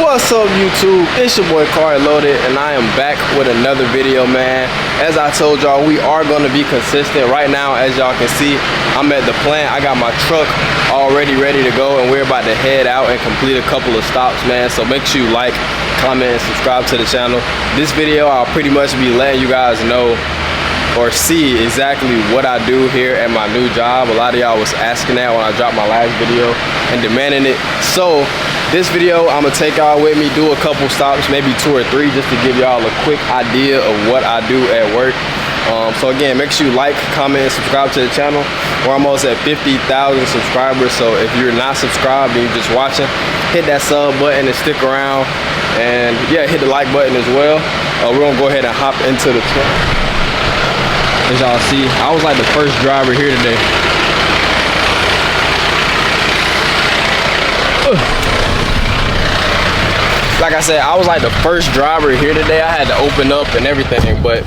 What's up, YouTube? It's your boy KhariLoaded, and I am back with another video, man. As I told y'all, we are going to be consistent. Right now, as y'all can see, I'm at the plant. I got my truck already ready to go, and we're about to head out and complete a couple of stops, man. So make sure you like, comment, and subscribe to the channel. This video, I'll pretty much be letting you guys know or see exactly what I do here at my new job. A lot of y'all was asking that when I dropped my last video and demanding it. So this video, I'm gonna take y'all with me, do a couple stops, maybe 2 or 3, just to give y'all a quick idea of what I do at work. So again, make sure you like, comment, and subscribe to the channel. We're almost at 50,000 subscribers, so if you're not subscribed and you're just watching, hit that sub button and stick around, and yeah, hit the like button as well. We're gonna go ahead and hop into the truck. As y'all see, I was like the first driver here today. Like I said, I was like the first driver here today. I had to open up and everything, but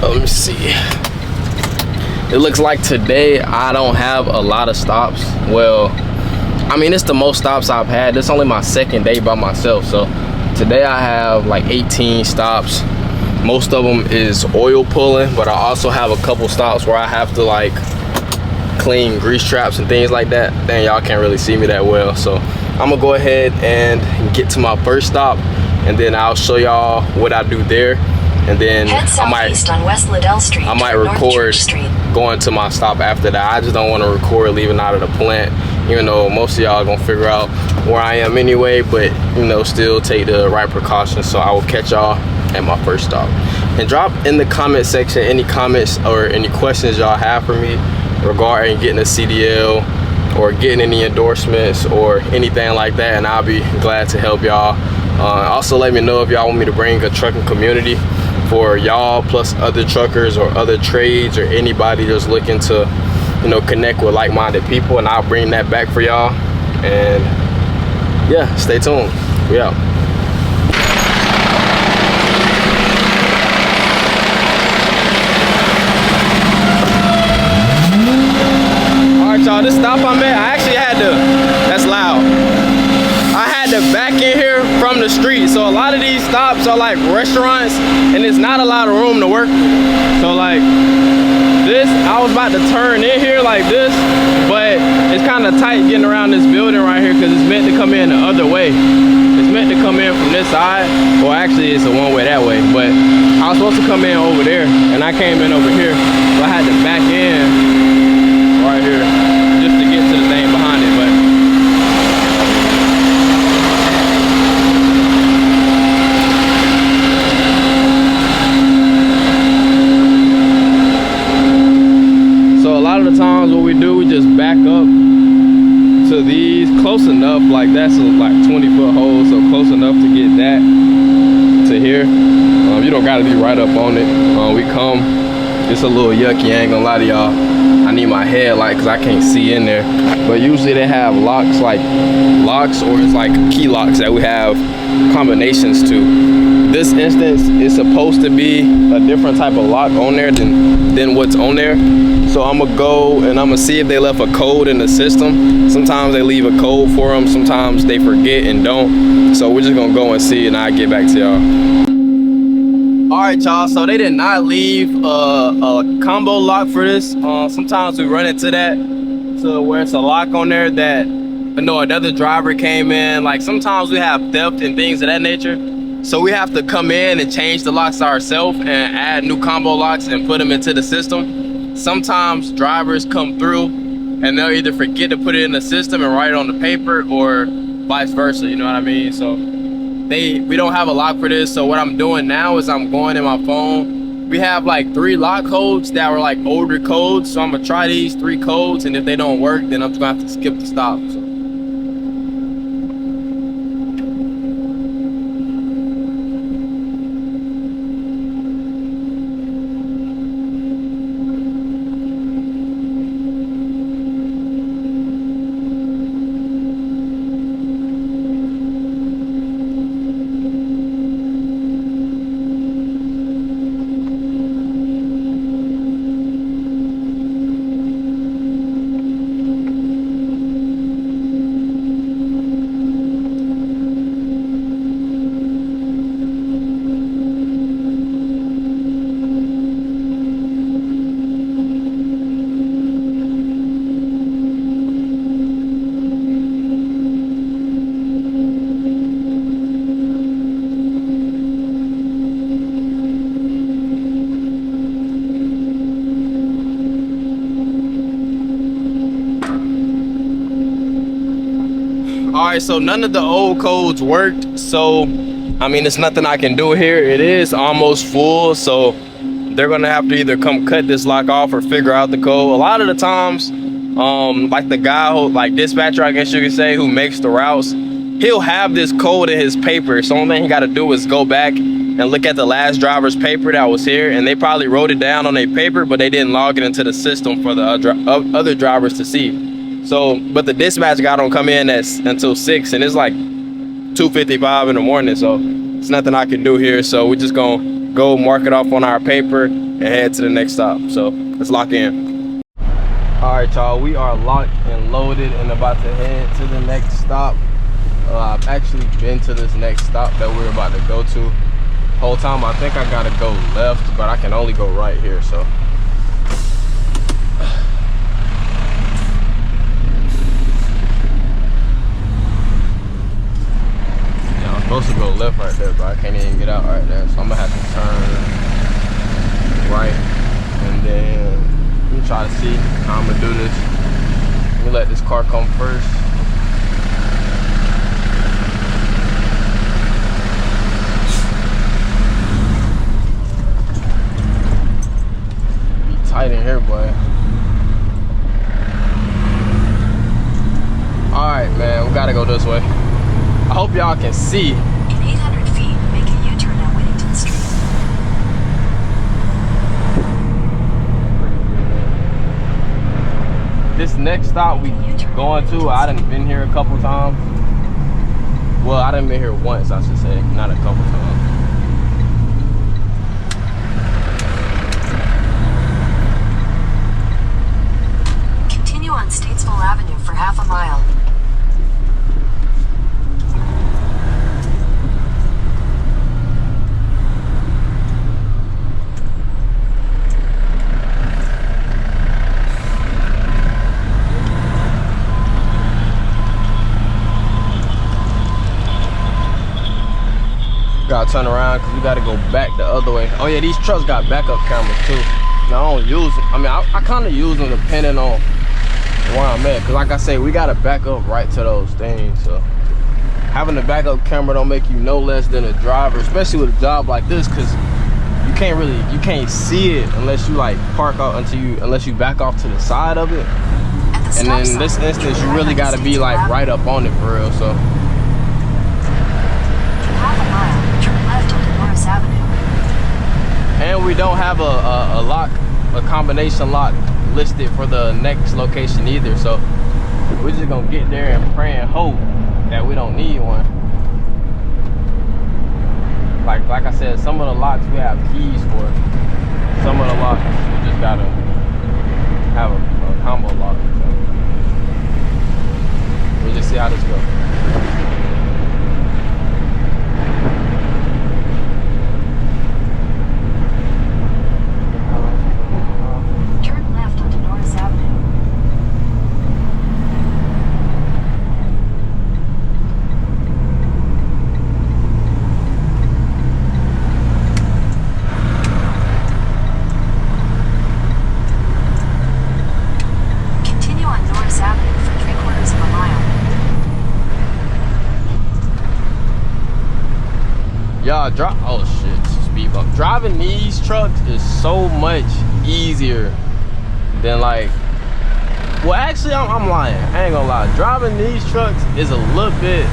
let me see. It looks like today I don't have a lot of stops. Well, I mean, it's the most stops I've had. This is only my second day by myself, so today I have like 18 stops. Most of them is oil pulling, but I also have a couple stops where I have to like clean grease traps and things like that. Then y'all can't really see me that well, so I'm gonna go ahead and get to my first stop, and then I'll show y'all what I do there, and then on West Liddell Street, I might record going to my stop after that. I just don't want to record leaving out of the plant, even though most of y'all are gonna figure out where I am anyway, but you know, still take the right precautions. So I will catch y'all at my first stop, and drop in the comment section any comments or any questions y'all have for me regarding getting a CDL or getting any endorsements or anything like that, and I'll be glad to help y'all. Also let me know if y'all want me to bring a trucking community for y'all plus other truckers or other trades or anybody just looking to, you know, connect with like-minded people, and I'll bring that back for y'all. And yeah, stay tuned. We out. Y'all, this stop I'm at, I actually had to, that's loud, I had to back in here from the street. So a lot of these stops are like restaurants, and it's not a lot of room to work. So like this, I was about to turn in here like this, but it's kind of tight getting around this building right here because it's meant to come in the other way. It's meant to come in from this side, or actually it's a one-way that way, but I was supposed to come in over there, and I came in over here, so I had to back in right here just to get to the thing behind it. But so a lot of the times what we do, we just back up to these close enough, like that's like 20-foot hole, so close enough to get that to here. You don't gotta be right up on it. We come, it's a little yucky, I ain't gonna lie to y'all. I need my headlight because I can't see in there. But usually they have locks, like locks, or it's like key locks that we have combinations to. This instance is supposed to be a different type of lock on there than what's on there. So I'm gonna go and I'm gonna see if they left a code in the system. Sometimes they leave a code for them, sometimes they forget and don't. So we're just gonna go and see, and I'll get back to y'all. All right, y'all, so they did not leave a combo lock for this. Sometimes we run into that, to where it's a lock on there that, no, another driver came in. Like sometimes we have theft and things of that nature, so we have to come in and change the locks ourselves and add new combo locks and put them into the system. Sometimes drivers come through and they'll either forget to put it in the system and write it on the paper, or vice versa, you know what I mean? So we don't have a lock for this. So what I'm doing now is I'm going in my phone. We have like 3 lock codes that were like older codes, so I'm gonna try these 3 codes, and if they don't work, then I'm just gonna have to skip the stop. So right, so none of the old codes worked, so I mean, it's nothing I can do here. It is almost full, so they're gonna have to either come cut this lock off or figure out the code. A lot of the times, like the guy who, like dispatcher, I guess you could say, who makes the routes, he'll have this code in his paper. So the only thing he got to do is go back and look at the last driver's paper that was here, and they probably wrote it down on their paper, but they didn't log it into the system for the other drivers to see. So, but the dispatch guy don't come in until 6, and it's like 2:55 in the morning, so it's nothing I can do here. So we're just gonna go mark it off on our paper and head to the next stop. So let's lock in. All right, y'all, we are locked and loaded and about to head to the next stop. I've actually been to this next stop that we're about to go to. Whole time I think I gotta go left, but I can only go right here, so. Yeah, I'm supposed to go left right there, but I can't even get out right there, so I'm gonna have to turn right, and then let me try to see how I'm gonna do this. Let me let this car come first. Tight in here, boy. All right, man, we gotta go this way. I hope y'all can see. In 800 feet, make a U-turn at Whittington Street. This next stop we going to, I done been here a couple times. Well, I done been here once, I should say, not a couple times. On Statesville Avenue for half a mile. Gotta turn around because we gotta go back the other way. Oh yeah, these trucks got backup cameras too. Now I don't use them. I mean, I kind of use them depending on where I'm at, because like I say, we gotta back up right to those things. So having a backup camera don't make you no less than a driver, especially with a job like this, because you can't see it unless you like park out unless you back off to the side of it. And then in this instance, you really gotta be like right up on it for real. So Half a mile, turn left onto Norris Avenue. and we don't have a combination lock listed for the next location either, so we're just gonna get there and pray and hope that we don't need one. Like I said, some of the locks we have keys for. Some of the locks we just gotta have a combo lock. So we'll just see how this goes. Y'all oh shit, speed bump. Driving these trucks is so much easier than like, well actually I'm lying, I ain't gonna lie. Driving these trucks is a little bit,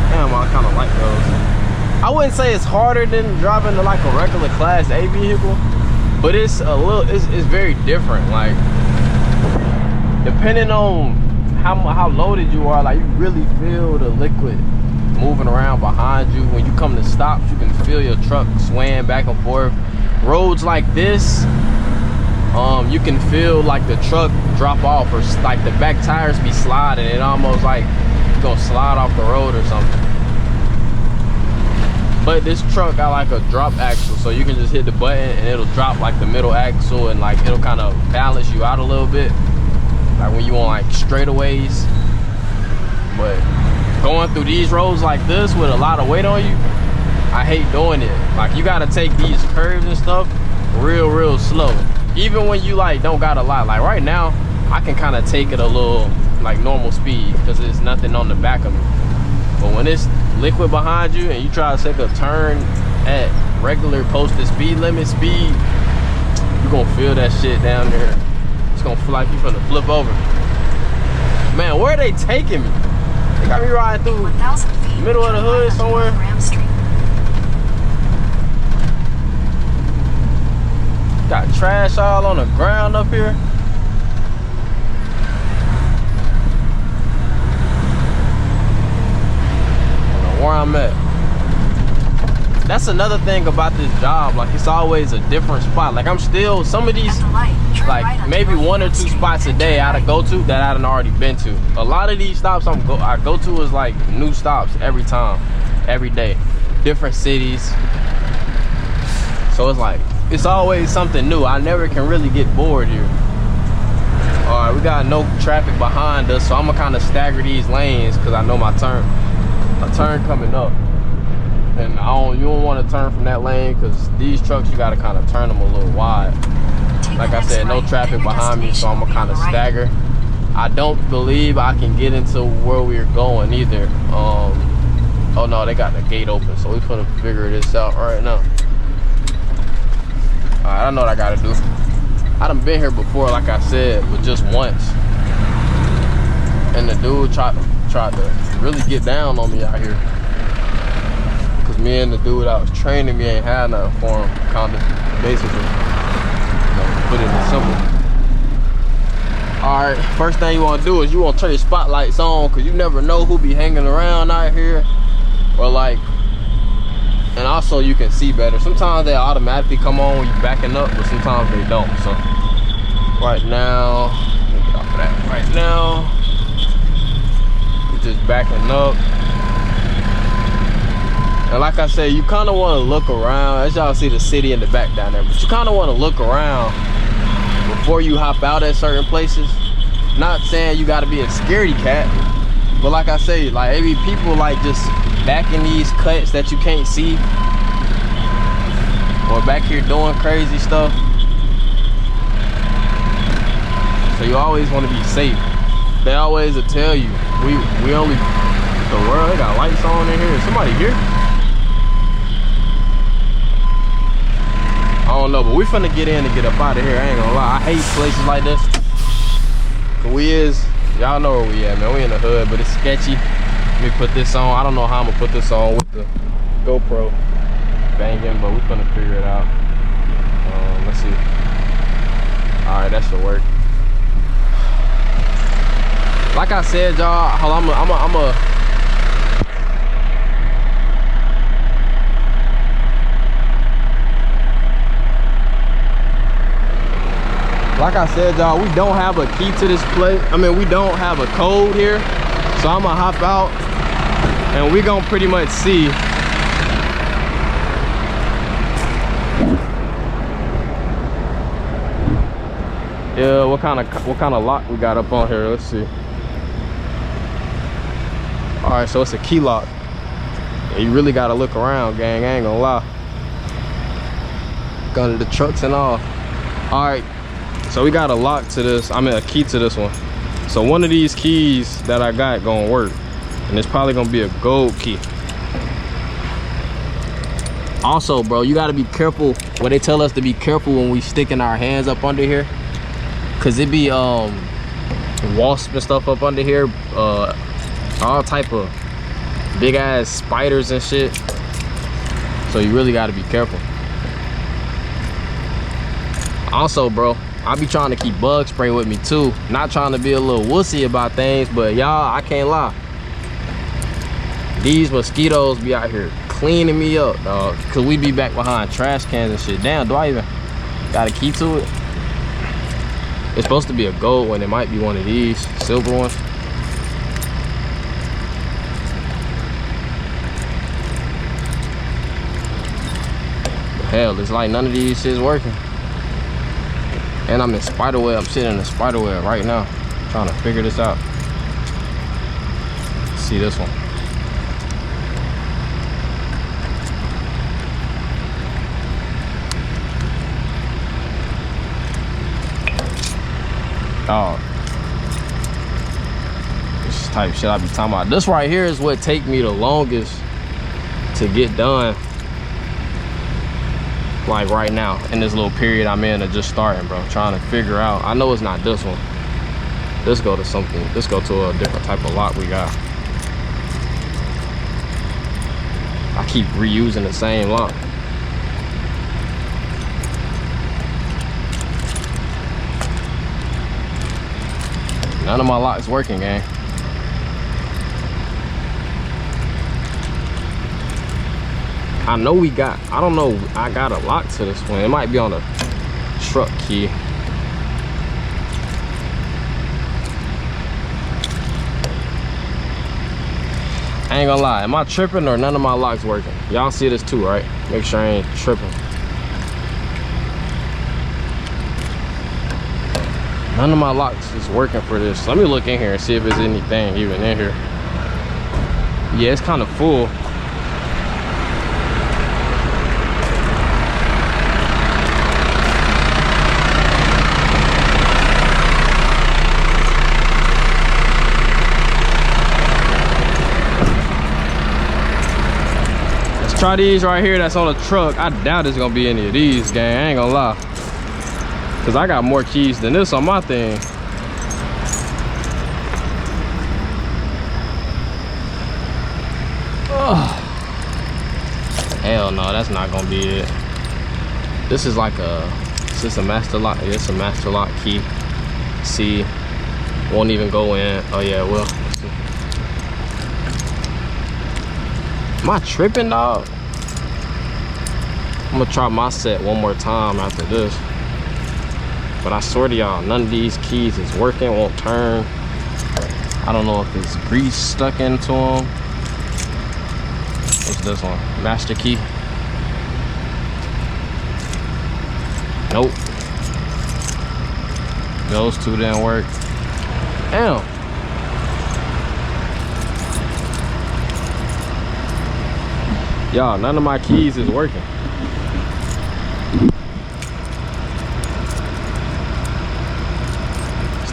damn, I kind of like those. I wouldn't say it's harder than driving like a regular class A vehicle, but it's a little, it's very different. Like depending on how loaded you are, like you really feel the liquid moving around behind you. When you come to stops, you can feel your truck swaying back and forth. Roads like this, you can feel like the truck drop off, or like the back tires be sliding. It almost like you're gonna slide off the road or something. But this truck got like a drop axle, so you can just hit the button and it'll drop like the middle axle, and like it'll kind of balance you out a little bit, like when you on like straightaways. But going through these roads like this with a lot of weight on you, I hate doing it. Like you gotta take these curves and stuff real slow, even when you like don't got a lot. Like right now I can kind of take it a little like normal speed because there's nothing on the back of me. But when it's liquid behind you and you try to take a turn at regular posted speed limit speed, you're gonna feel that shit down there. It's gonna feel like you're gonna flip over. Man, where are they taking me? They got me riding through 1,000 feet. middle of the hood somewhere. Ram Street. Got trash all on the ground up here. I don't know where I'm at. That's another thing about this job. Like, it's always a different spot. Like, I'm still, some of these, At the light, turn right like onto maybe North 1 or 2 Street, spots a then day turn I right. go to that I done already been to. A lot of these stops I go to is like new stops every time, every day, different cities. So it's like, it's always something new. I never can really get bored here. All right, we got no traffic behind us, so I'm gonna kind of stagger these lanes because I know my turn coming up. And you don't want to turn from that lane because these trucks, you got to kind of turn them a little wide. Take Like the I next said, no right, traffic then your behind me, so I'm gonna kind of destination will be on the right. stagger. I don't believe I can get into where we're going either. Oh no, they got the gate open, so we're gonna figure this out right now. All right, I know what I gotta do. I done been here before, like I said, but just once. And the dude tried to really get down on me out here. Cause me and the dude that was training me ain't had nothing for him, kinda, basically. You know, put it in simple. All right, first thing you wanna do is you wanna turn your spotlights on, cause you never know who be hanging around out here. Or like, and also you can see better. Sometimes they automatically come on when you're backing up, but sometimes they don't. So right now, let me get off of that. Right now, we're just backing up. And like I said, you kind of want to look around. As y'all see the city in the back down there, but you kind of want to look around before you hop out at certain places. Not saying you got to be a scaredy cat, but like I say, like maybe people like just back in these cuts that you can't see, or back here doing crazy stuff. So you always want to be safe. They always will tell you, we only, the world, they got lights on in here. Is somebody here? I don't know, but we finna get in and get up out of here. I ain't gonna lie, I hate places like this. Y'all know where we at, man. We in the hood, but it's sketchy. Let me put this on. I don't know how I'm gonna put this on with the GoPro banging, but we finna figure it out. Let's see. All right, that should work. Like I said, y'all, like I said, y'all, we don't have a key to this place. I mean, we don't have a code here. So I'm gonna hop out and we gonna pretty much see. Yeah, what kind of lock we got up on here? Let's see. All right, so it's a key lock. Yeah, you really gotta look around, gang. I ain't gonna lie. Got the trucks and all. All right. So we got a lock to this, I mean a key to this one. So one of these keys that I got gonna work. And it's probably gonna be a gold key. Also, bro, you gotta be careful. What they tell us to be careful when we sticking our hands up under here. Cause it be wasps and stuff up under here. All type of big ass spiders and shit. So you really gotta be careful. Also, bro, I be trying to keep bug spray with me too. Not trying to be a little wussy about things, but y'all, I can't lie. These mosquitoes be out here cleaning me up, dog. Cause we be back behind trash cans and shit. Damn, do I even got a key to it? It's supposed to be a gold one. It might be one of these silver ones. Hell, it's like none of these shit's working. And I'm in spiderweb. I'm sitting in the spiderweb right now, trying to figure this out. Let's see this one. Oh, type shit I be talking about. This right here is what take me the longest to get done. Like right now, in this little period I'm in of just starting, bro. Trying to figure out. I know it's not this one. Let's go to something. Let's go to a different type of lock we got. I keep reusing the same lock. None of my locks working, gang. I know we got, I don't know, I got a lock to this one. It might be on the truck key. I ain't gonna lie, am I tripping or none of my locks working? Y'all see this too, right? Make sure I ain't tripping. None of my locks is working for this. Let me look in here and see if there's anything even in here. Yeah, it's kind of full. Let's try these right here that's on the truck. I doubt there's gonna be any of these, gang. I ain't gonna lie. Cause I got more keys than this on my thing. Ugh. Hell no, that's not gonna be it. This is like a, is this a master lock? Yeah, it's a master lock key. See, won't even go in. Oh yeah, well. Am I tripping, dog? I'm gonna try my set one more time after this. But I swear to y'all, none of these keys is working, won't turn. I don't know if it's grease stuck into them. What's this one? Master key. Nope. Those two didn't work. Damn. Y'all, none of my keys is working.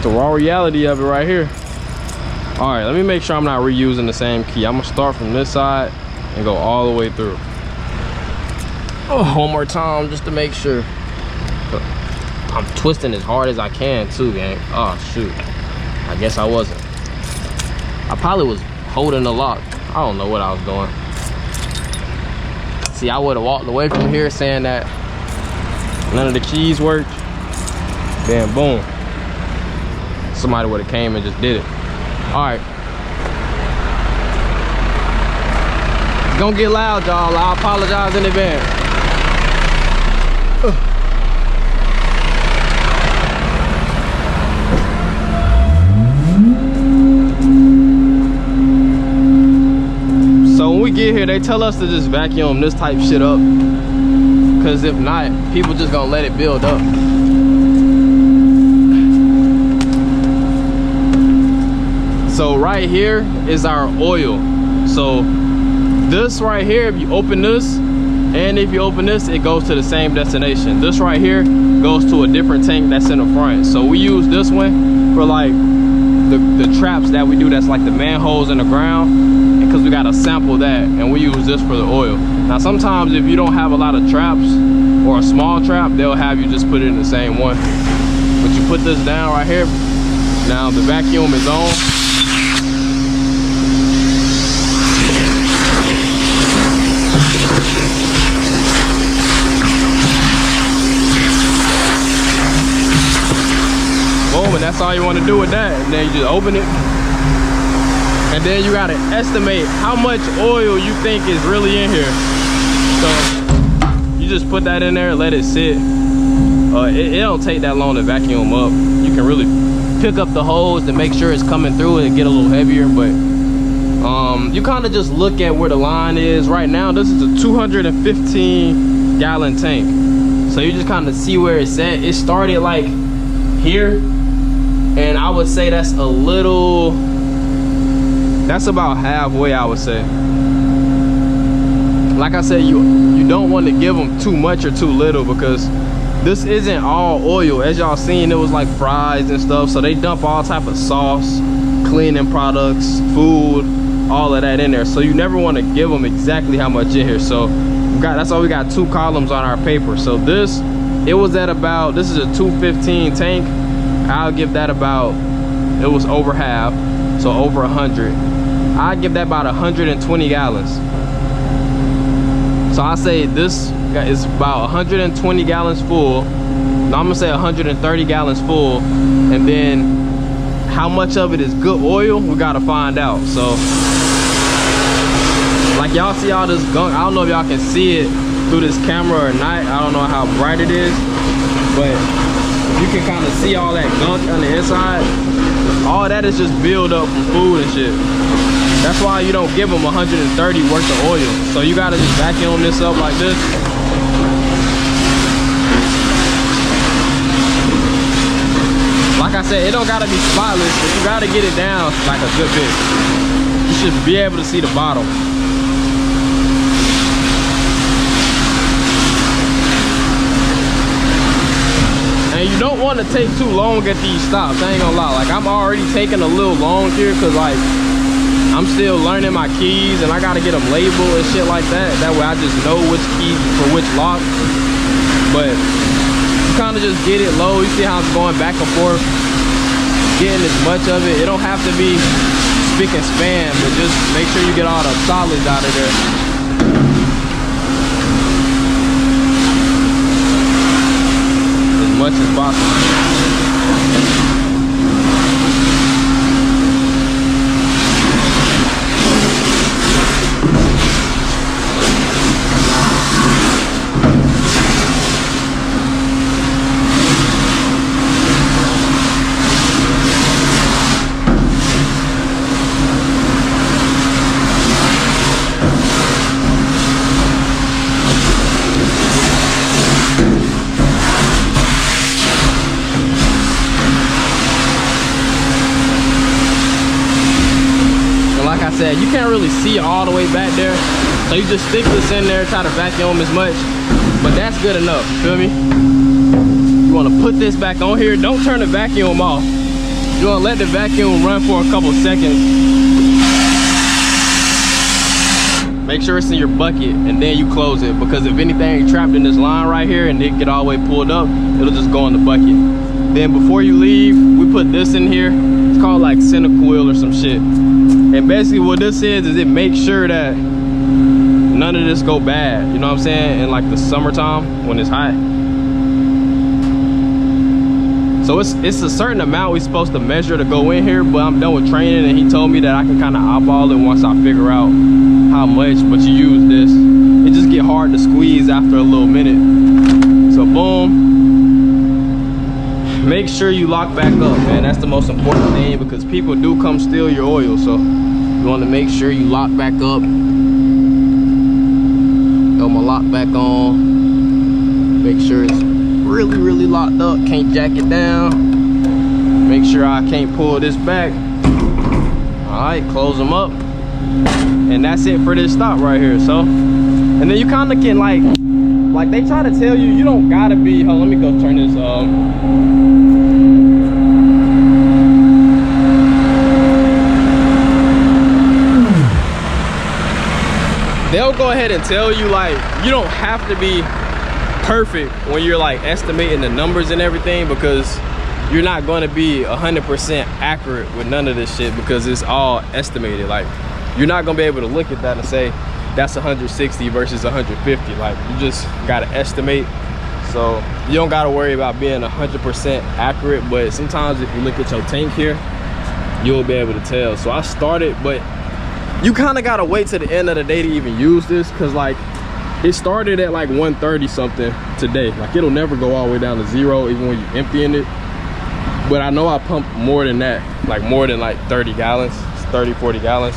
The raw reality of it right here. All right, let me make sure I'm not reusing the same key. I'm gonna start from this side and go all the way through. Oh, one more time just to make sure. I'm twisting as hard as I can too, gang. Oh shoot, I guess I wasn't. I probably was holding the lock. I don't know what I was doing. See, I would have walked away from here saying that none of the keys worked. Then boom, somebody would have came and just did it. All right, it's gonna get loud, y'all. I apologize in advance. So when we get here, they tell us to just vacuum this type shit up, because if not, people just gonna let it build up. So right here is our oil. So this right here, if you open this and if you open this, it goes to the same destination. This right here goes to a different tank that's in the front. So we use this one for like the traps that we do, that's like the manholes in the ground, because we gotta sample that, and we use this for the oil. Now sometimes if you don't have a lot of traps or a small trap, they'll have you just put it in the same one. But you put this down right here. Now the vacuum is on. Boom, and that's all you want to do with that. And then you just open it, and then you gotta estimate how much oil you think is really in here. So you just put that in there, let it sit. It don't take that long to vacuum up. You can really pick up the hose to make sure it's coming through and get a little heavier, but you kind of just look at where the line is. Right now, this is a 215 gallon tank. So you just kind of see where it's at. It started like here, and I would say that's a little, that's about halfway, I would say. Like I said, you don't want to give them too much or too little, because this isn't all oil. As y'all seen, it was like fries and stuff, so they dump all type of sauce cleaning products, food, all of that in there. So you never want to give them exactly how much in here. So that's why we got 2 columns on our paper. So this, it was at about, this is a 215 tank. I'll give that about, it was over half, so over 100. I'd give that about 120 gallons. So I say this is about 120 gallons full. No, I'm gonna say 130 gallons full, and then how much of it is good oil, we gotta find out. So like y'all see all this gunk, I don't know if y'all can see it through this camera or not. I don't know how bright it is, but you can kind of see all that gunk on the inside. All that is just build up from food and shit. That's why you don't give them 130 worth of oil. So you gotta just vacuum this up like this. Like I said, it don't gotta be spotless, but you gotta get it down like a good bit. You should be able to see the bottom. And you don't want to take too long at these stops. I ain't gonna lie, like I'm already taking a little long here because like I'm still learning my keys and I gotta get them labeled and shit like that. That way I just know which key for which lock. But you kind of just get it low. You see how it's going back and forth, getting as much of it. It don't have to be spick and span, but just make sure you get all the solids out of there. As much as possible. You can't really see all the way back there, so you just stick this in there, try to vacuum as much, but that's good enough, feel me? You want to put this back on here. Don't turn the vacuum off. You want to let the vacuum run for a couple seconds. Make sure it's in your bucket and then you close it, because if anything trapped in this line right here and it get all the way pulled up, it'll just go in the bucket. Then before you leave, we put this in here. It's called like center coil or some shit. And basically what this is it makes sure that none of this go bad, you know what I'm saying, in like the summertime when it's hot. So it's a certain amount we're supposed to measure to go in here, but I'm done with training and he told me that I can kind of eyeball it once I figure out how much. But you use this, it just get hard to squeeze after a little minute. So boom. Make sure you lock back up, man. That's the most important thing, because people do come steal your oil. So you want to make sure you lock back up. Throw my lock back on. Make sure it's really, really locked up. Can't jack it down. Make sure I can't pull this back. All right, close them up. And that's it for this stop right here. So, and then you kind of can like they try to tell you, you don't gotta be, hold on, let me go turn this they'll go ahead and tell you like you don't have to be perfect when you're like estimating the numbers and everything, because you're not going to be 100% accurate with none of this shit, because it's all estimated. Like you're not going to be able to look at that and say that's 160 versus 150. Like you just got to estimate. So you don't got to worry about being 100% accurate, but sometimes if you look at your tank here, you'll be able to tell. So I started, but you kind of got to wait to the end of the day to even use this, because like it started at like 130 something today. Like it'll never go all the way down to zero even when you're emptying it. But I know I pumped more than that, like more than like 30 gallons, 30, 40 gallons.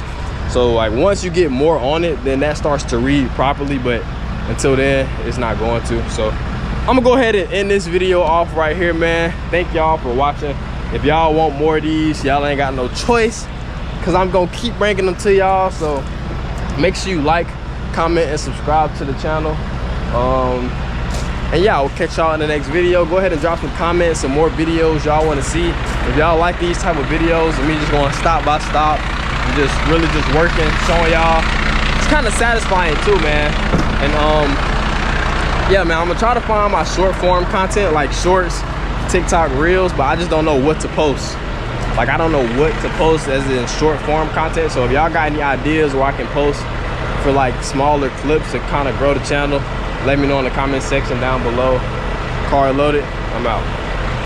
So like once you get more on it, then that starts to read properly, but until then it's not going to. So I'm gonna go ahead and end this video off right here, man. Thank y'all for watching. If y'all want more of these, y'all ain't got no choice, because I'm gonna keep bringing them to y'all. So make sure you like, comment, and subscribe to the channel. And yeah, I'll catch y'all in the next video. Go ahead and drop some comments, some more videos y'all want to see. If y'all like these type of videos and me just going stop by stop and just really just working, showing y'all, it's kind of satisfying too, man. And yeah, man, I'm gonna try to find my short form content, like shorts, TikTok reels, but I just don't know what to post. Like, I don't know what to post as in short form content. So if y'all got any ideas where I can post for like smaller clips to kind of grow the channel, let me know in the comment section down below. KhariLoaded, I'm out.